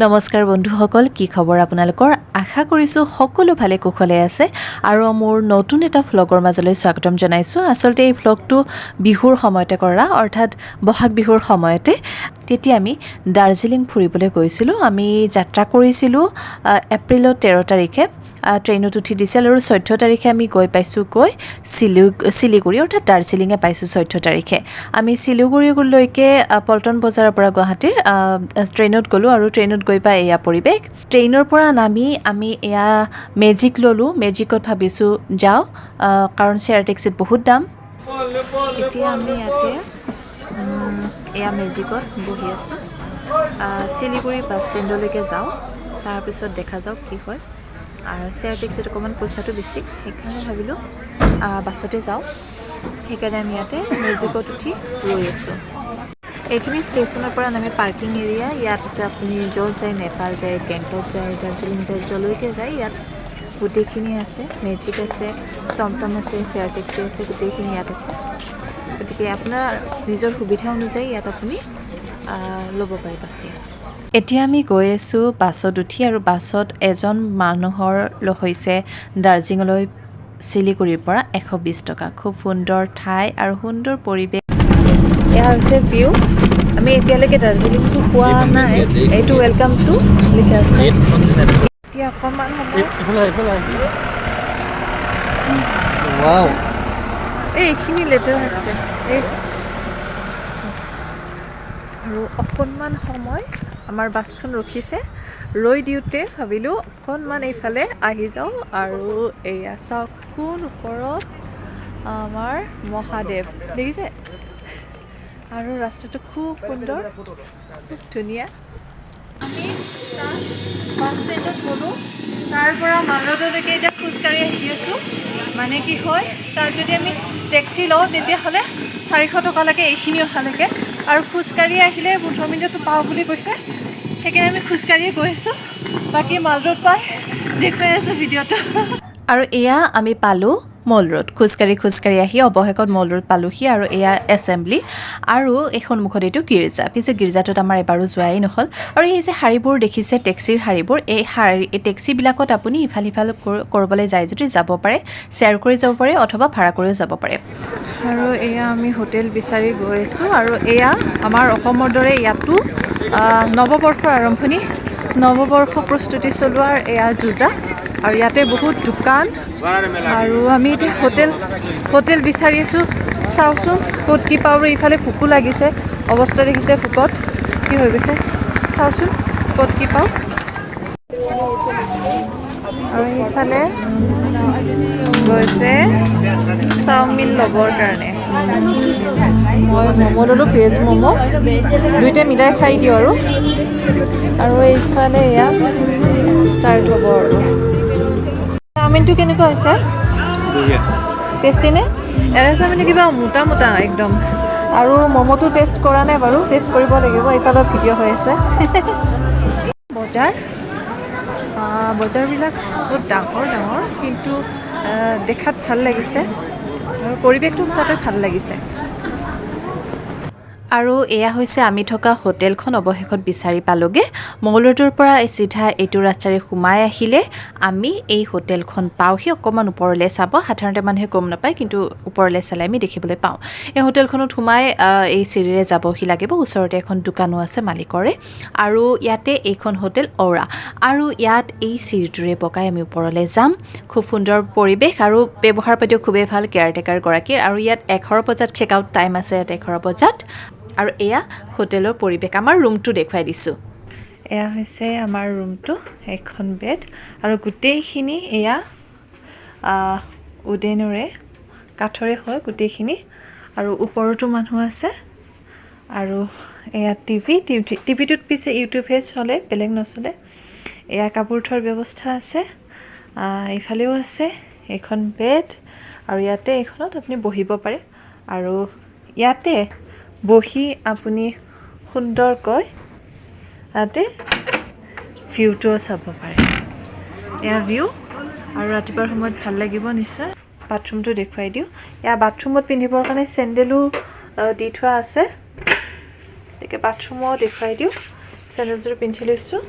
নমস্কাৰ বন্ধুসকল, কি খবৰ আপোনালোকৰ? আশা কৰিছোঁ সকলো ভালে কুশলে আছে আৰু মোৰ নতুন এটা ভ্লগৰ মাজলৈ স্বাগতম জনাইছোঁ। আচলতে এই ভ্লগটো বিহুৰ সময়তে কৰা, অৰ্থাৎ বহাগ বিহুৰ সময়তে। তেতিয়া আমি দাৰ্জিলিং ফুৰিবলৈ গৈছিলোঁ। আমি যাত্ৰা কৰিছিলোঁ এপ্ৰিলৰ 13 তাৰিখে। ট্ৰেইনত উঠি দিছিল আৰু 14 তাৰিখে আমি গৈ পাইছোঁগৈ শিলিগুৰি, অৰ্থাৎ দাৰ্জিলিঙে পাইছোঁ 14 তাৰিখে। আমি শিলিগুৰিলৈকে পল্টন বজাৰৰ পৰা গুৱাহাটীৰ ট্ৰেইনত গ'লোঁ আৰু ট্ৰেইনত গৈ পাই এয়া পৰিৱেশ। ট্ৰেইনৰ পৰা নামি আমি এয়া মেজিক ল'লোঁ। মেজিকত ভাবিছোঁ যাওঁ, কাৰণ শ্বেয়াৰ টেক্সিত বহুত দাম। এতিয়া আমি ইয়াতে এয়া মেজিকত বহি আছোঁ। শিলিগুৰি বাছ ষ্টেণ্ডলৈকে যাওঁ, তাৰপিছত দেখা যাওক কি হয়। আৰু শ্বেয়াৰ টেক্সিত অকণমান পইচাটো বেছি, সেইকাৰণে ভাবিলোঁ বাছতে যাওঁ। সেইকাৰণে আমি ইয়াতে মেজিকত উঠি ৰৈ আছোঁ। এইখিনি ষ্টেচনৰ পৰা নামে পাৰ্কিং এৰিয়া। ইয়াত আপুনি য'ত যায়, নেপাল যায়, গেংটক যায়, দাৰ্জিলিং যায়, যলৈকে যায়, ইয়াত গোটেইখিনি আছে। মেজিক আছে, টমটম আছে, শ্বেয়াৰ টেক্সি আছে, গোটেইখিনি ইয়াত আছে। গতিকে আপোনাৰ নিজৰ সুবিধা অনুযায়ী ইয়াত আপুনি ল'ব পাৰে বাছি। এতিয়া আমি গৈ আছোঁ বাছত উঠি, আৰু বাছত এজন মানুহৰ হৈছে দাৰ্জিলিঙলৈ শিলিগুৰিৰ পৰা 120 টকা। খুব সুন্দৰ ঠাই আৰু সুন্দৰ পৰিৱেশ। এয়া হৈছে ভিউ। আমি এতিয়ালৈকে দাৰ্জিলিংটো পোৱা নাই। এইটো ৱেলকাম টু লিখা আছে। এতিয়া অকণমান সময় এইখিনি লেটাৰ আছে আৰু অকণমান সময় আমাৰ বাছখন ৰখিছে। ৰৈ দিওঁতে ভাবিলোঁ অকণমান এইফালে আহি যাওঁ, আৰু এয়া চাওক কোন ওপৰত আমাৰ মহাদেৱ দেখিছে, আৰু ৰাস্তাটো খুব সুন্দৰ, খুব ধুনীয়া। আমি বাছ ষ্টেণ্ডত গ'লোঁ, তাৰ পৰা মালৰোডলৈকে এতিয়া খোজকাঢ়ি আহি আছোঁ। মানে কি হয়, তাত যদি আমি টেক্সি লওঁ তেতিয়াহ'লে 400 টকা লাগে এইখিনি অহালৈকে, আৰু খোজকাঢ়ি আহিলে 15 মিনিটতো পাওঁ বুলি কৈছে। সেইকাৰণে আমি খোজকাঢ়িয়ে গৈ আছোঁ। বাকী মালৰোড পাই দেখুৱাই আছোঁ ভিডিঅ'টো। আৰু এয়া আমি পালোঁ মল ৰোড। খোজকাঢ়ি আহি অৱশেষত মল ৰোড পালোঁহি, আৰু এয়া এছেম্বলি, আৰু এই সন্মুখত এইটো গীৰ্জা। পিছে গীৰ্জাটোত আমাৰ এবাৰো যোৱাই নহ'ল। আৰু এই যে শাৰীবোৰ দেখিছে, টেক্সিৰ শাৰীবোৰ, এই টেক্সিবিলাকত আপুনি ইফাল সিফাল কৰিবলৈ যায় যদি যাব পাৰে, শ্বেয়াৰ কৰি যাব পাৰে, অথবা ভাড়া কৰিও যাব পাৰে। আৰু এয়া আমি হোটেল বিচাৰি গৈ আছোঁ। আৰু এয়া আমাৰ অসমৰ দৰে ইয়াতো নৱবৰ্ষৰ আৰম্ভণি, নৱবৰ্ষ প্ৰস্তুতি চলোৱাৰ এয়া যোজা। আৰু ইয়াতে বহুত দোকান, আৰু আমি এতিয়া হোটেল বিচাৰি আছোঁ। চাওঁচোন ক'ত কি পাওঁ। ইফালে ভোকো লাগিছে, অৱস্থা দেখিছে ভোকত কি হৈ গৈছে। চাওঁচোন ক'ত কি পাওঁ। আৰু সেইফালে গৈছে চাওমিন ল'বৰ কাৰণে। মই ম'ম' ল'লোঁ, ভেজ ম'ম', দুইটা মিলাই খাই দিওঁ। আৰু এইফালে ইয়াত ষ্টাৰ্ট হ'ব। আৰু চাওমিনটো কেনেকুৱা হৈছে? টেষ্টি নে? এৰা চাওমিন কিবা মোটা মোটা একদম। আৰু ম'ম'টো টেষ্ট কৰা নাই বাৰু, টেষ্ট কৰিব লাগিব। এইফালৰ ভিডিঅ' হৈ আছে। বজাৰবিলাক বহুত ডাঙৰ ডাঙৰ, কিন্তু দেখাত ভাল লাগিছে, আৰু পৰিৱেশটো সঁচাকৈ ভাল লাগিছে। আৰু এয়া হৈছে আমি থকা হোটেলখন। অৱশেষত বিচাৰি পালোঁগৈ। মল ৰোডৰ পৰা চিধা এইটো ৰাস্তাৰে সোমাই আহিলে আমি এই হোটেলখন পাওঁহি। অকণমান ওপৰলৈ চাব, সাধাৰণতে মানুহে গম নাপায়, কিন্তু ওপৰলৈ চালে আমি দেখিবলৈ পাওঁ। এই হোটেলখনত সোমাই এই চিৰিৰে যাবহি লাগিব। ওচৰতে এখন দোকানো আছে মালিকৰে, আৰু ইয়াতে এইখন হোটেল অ'ৰা। আৰু ইয়াত এই চিৰিটোৰে বগাই আমি ওপৰলৈ যাম। খুব সুন্দৰ পৰিৱেশ, আৰু ব্যৱহাৰ পাতিও খুবেই ভাল কেয়াৰটেকাৰগৰাকীৰ। আৰু ইয়াত 11 বজাত চেক আউট টাইম আছে, ইয়াত 11 বজাত। আৰু এয়া হোটেলৰ পৰিৱেশ। আমাৰ ৰুমটো দেখুৱাই দিছোঁ। এয়া হৈছে আমাৰ ৰুমটো, এখন বেড, আৰু গোটেইখিনি এয়া উডেনৰে, কাঠৰে হয় গোটেইখিনি। আৰু ওপৰতো মানুহ আছে। আৰু এয়া টিভিটোত পিছে ইউটিউবহে চলে, বেলেগ নচলে। এয়া কাপোৰ থোৱাৰ ব্যৱস্থা আছে, এইফালেও আছে এখন বেড। আৰু ইয়াতে এইখনত আপুনি বহিব পাৰে, আৰু ইয়াতে বহি আপুনি সুন্দৰকৈ ইয়াতে ভিউটোও চাব পাৰে। এয়া ভিউ, আৰু ৰাতিপুৱাৰ সময়ত ভাল লাগিব নিশ্চয়। বাথৰুমটো দেখুৱাই দিওঁ। এয়া বাথৰুমত পিন্ধিবৰ কাৰণে চেণ্ডেলো দি থোৱা আছে। গতিকে বাথৰুমো দেখুৱাই দিওঁ। চেণ্ডেলযোৰ পিন্ধি লৈছোঁ।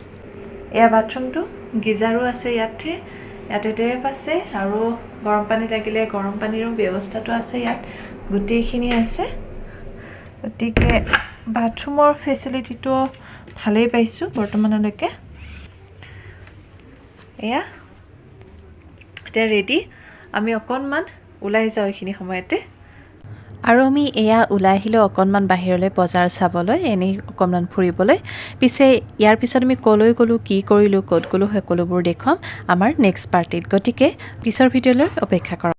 এয়া বাথৰুমটো গিজাৰো আছে ইয়াতে টেপ আছে আৰু গৰম পানী লাগিলে গৰম পানীৰো ব্যৱস্থাটো আছে ইয়াত গোটেইখিনি আছে গতিকে বাথৰুমৰ ফেচিলিটিটো ভালেই পাইছোঁ বৰ্তমানলৈকে এয়া এতিয়া ৰেডি আমি অকণমান ওলাই যাওঁ এইখিনি সময়তে আৰু আমি এয়া ওলাই আহিলোঁ অকণমান বাহিৰলৈ বজাৰ চাবলৈ এনেই অকণমান ফুৰিবলৈ পিছে ইয়াৰ পিছত আমি ক'লৈ গ'লোঁ কি কৰিলোঁ ক'ত গ'লোঁ সকলোবোৰ দেখুৱাম আমাৰ নেক্সট পাৰ্টিত গতিকে পিছৰ ভিডিঅ'লৈ অপেক্ষা কৰক